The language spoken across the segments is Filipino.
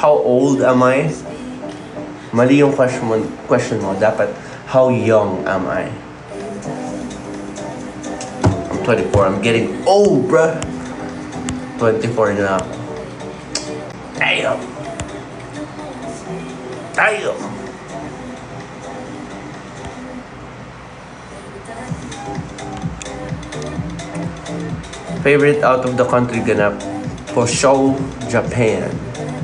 how old am I? Mali yung question mo. Dapat, how young am I? I'm 24. I'm getting old, bruh. 24 na ako. Damn. Damn. Favorite out of the country ganap? For sure, Japan.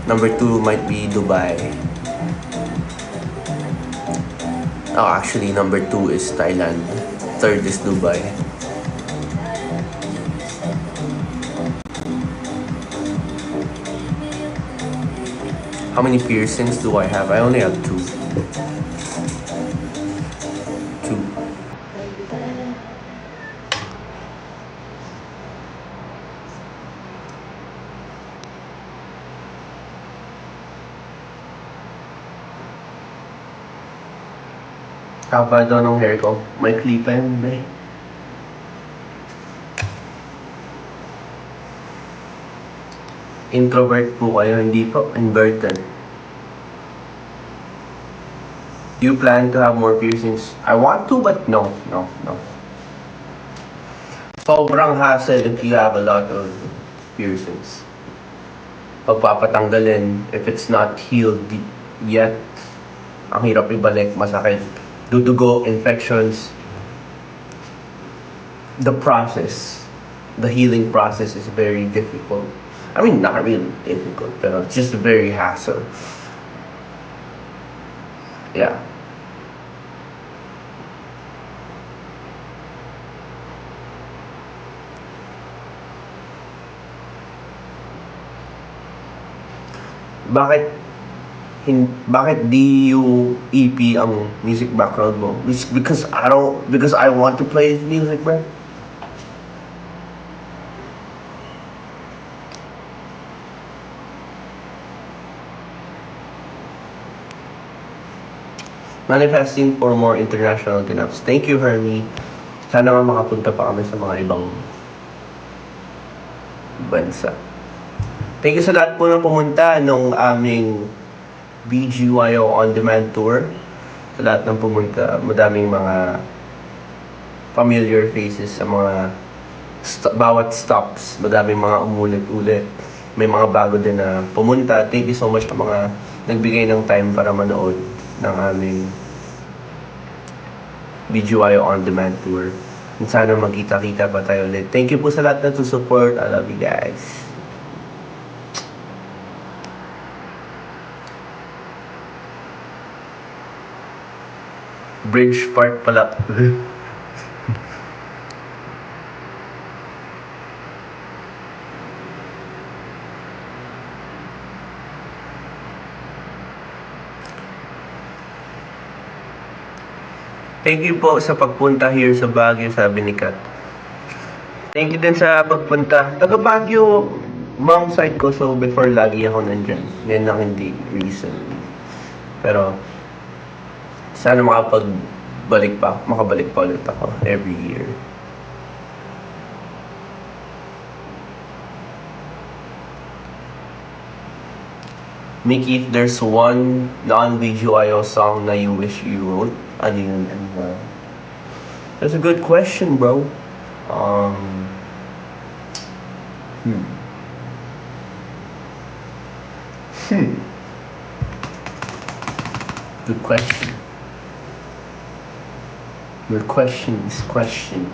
Number 2 might be Dubai. Oh, actually, number 2 is Thailand. Third is Dubai. How many piercings do I have? I only have 2. 2. Haba daw ng hair ko. May clip pa yun, eh. Introvert po kayo, hindi po. Inverted. You plan to have more piercings? I want to, but no. Sobrang hassle if you have a lot of piercings. Pagpapatanggalin, if it's not healed yet, ang hirap ibalik, masakit. Dudugo, infections. The process, the healing process is very difficult. I mean, not really difficult, but it's just very hassle. Yeah. Bakit di you EP ang music background mo? Because I want to play music, bro. Manifesting for more international ganaps. Thank you, Hermie. Sana nga makapunta pa kami sa mga ibang bansa. Thank you sa lahat po na pumunta nung aming BGYO On Demand Tour. Sa lahat ng pumunta, madaming mga familiar faces sa mga bawat stops. Madaming mga umulit-ulit. May mga bago din na pumunta. Thank you so much sa mga nagbigay ng time para manood ng aming BGYO On Demand Tour. And sana magkita-kita pa tayo ulit. Thank you po sa lahat na support. I love you guys. Bridge part pala. Thank you po sa pagpunta here sa Baguio, sabi ni Kat. Thank you din sa pagpunta. Taga Baguio, mom side ko, so before lagi ako nandyan. Ngayon lang hindi recently. Pero, sana makabalik pa ulit ako every year. Mickey, if there's one non-BGYO song na you wish you wrote, ano yun? That's a good question, bro. Good question. Your question is question.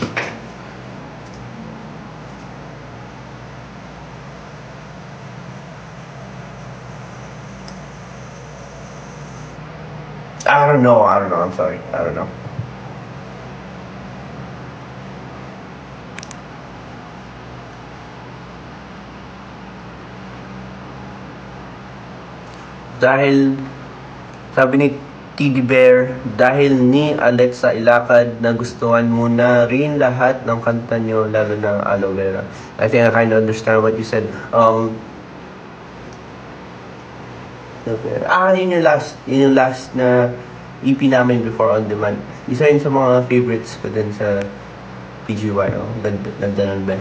I don't know. I'm sorry. I don't know. Dahil, sabi ni TD Bear, dahil ni Alexa Ilacad, nagustuhan mo na rin lahat ng kanta nyo, lalo ng Aloe Vera. I think I kind of understand what you said. Yun yung last na EP namin before On Demand. Isa yun sa mga favorites ko din sa PGYO. Ganda nun ba?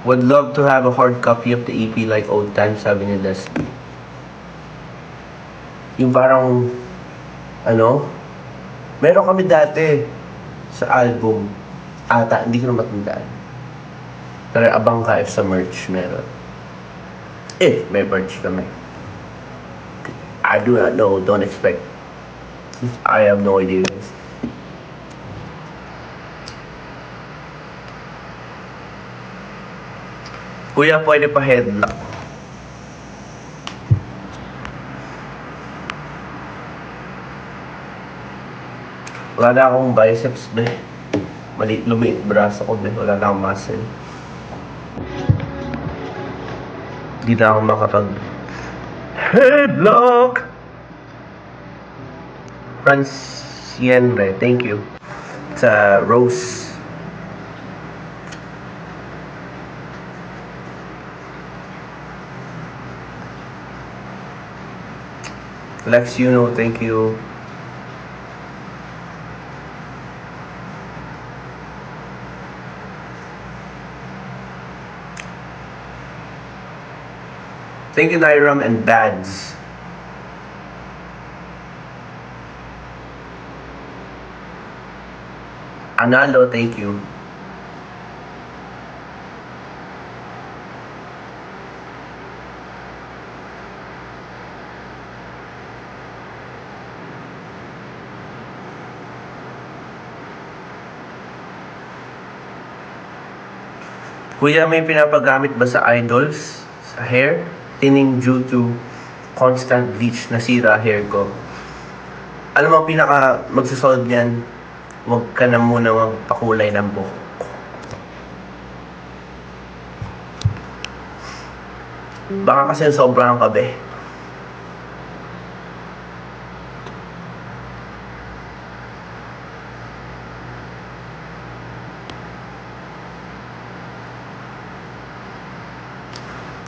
Would love to have a hard copy of the EP like old times, sabi ni Leslie. Yung parang, ano, meron kami dati sa album. Ata, hindi ko na matandaan. Pero abang ka if sa merch meron. If may merch kami. I do not know, don't expect. I have no idea, guys. Kuya, pwede pa headlock. Wala na akong biceps, be. Lumiit braso ko, be. Wala na akong muscle. Hindi na ako makapag headlock. Francienre, thank you. Sa Rose. Lex, you know, thank you. Thank you, Nairam and Bads. Analo, thank you. Kuya, may pinapagamit ba sa idols? Sa hair? Thinning due to constant bleach, nasira hair ko. Alam mo, pinaka magsasolve niyan, huwag ka na muna magpakulay ng buhok. Baka kasi sobrang kabe.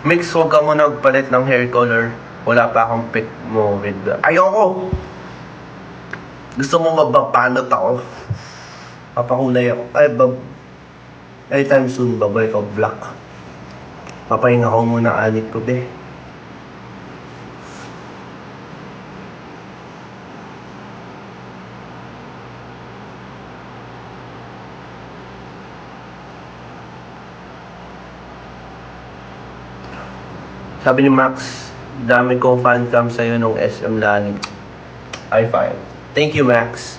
Mix, huwag ka muna magpalit ng hair color. Wala pa akong pick mo with the... Ayoko! Gusto mo mababalot ako? Papakulay ako. Anytime soon, babalik ako black. Papahinga ko muna anit ko, be. Sabi ni Max, dami kong fan cam sa'yo nung SM Lani. I5. Thank you, Max.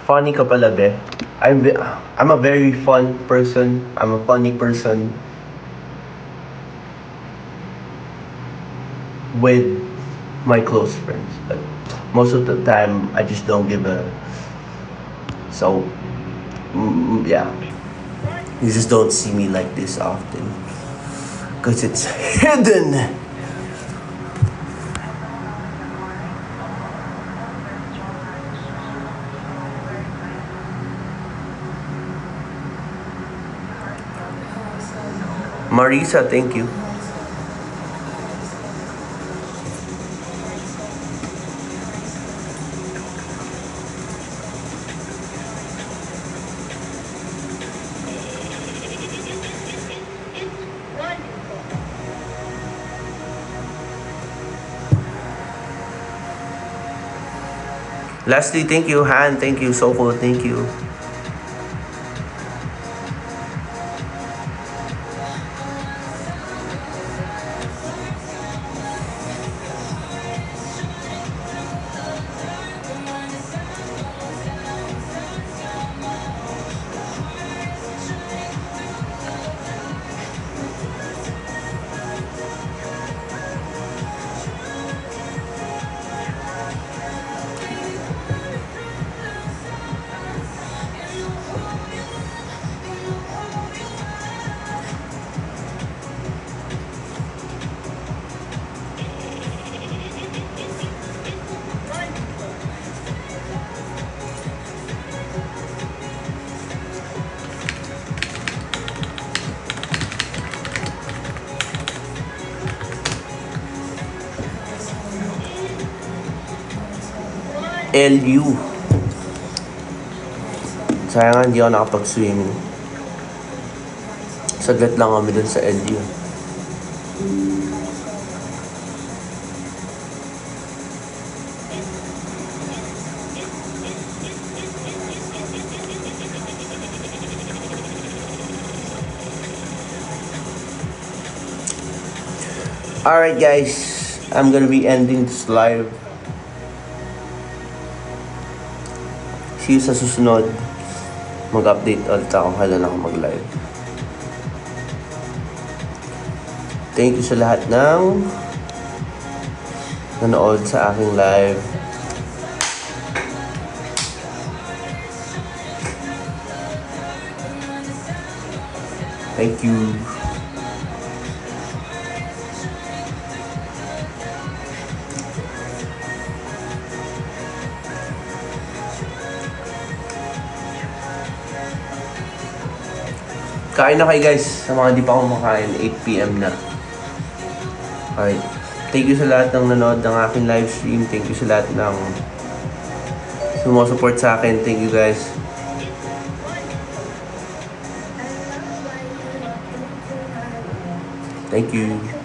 Funny ka pala, be. I'm a very fun person. I'm a funny person. With my close friends. But most of the time, I just don't give a... So, yeah. You just don't see me like this often. Because it's hidden. Marisa, thank you. Lastly, thank you. Han, thank you. Soko, thank you. LU. Sayang nga hindi ako nakapag-swimming. Saglit lang kami dun sa LU. Alright guys, I'm gonna be ending this live. See you sa susunod. Mag-update ulit ako kailan ako mag-live. Thank you sa lahat ng nanood sa aking live. Thank you. Kain na kayo guys. Sa mga di pa kumakain, 8 PM na. Alright. Thank you sa lahat ng nanood ng aking live stream. Thank you sa lahat ng sumusupport sa akin. Thank you guys. Thank you.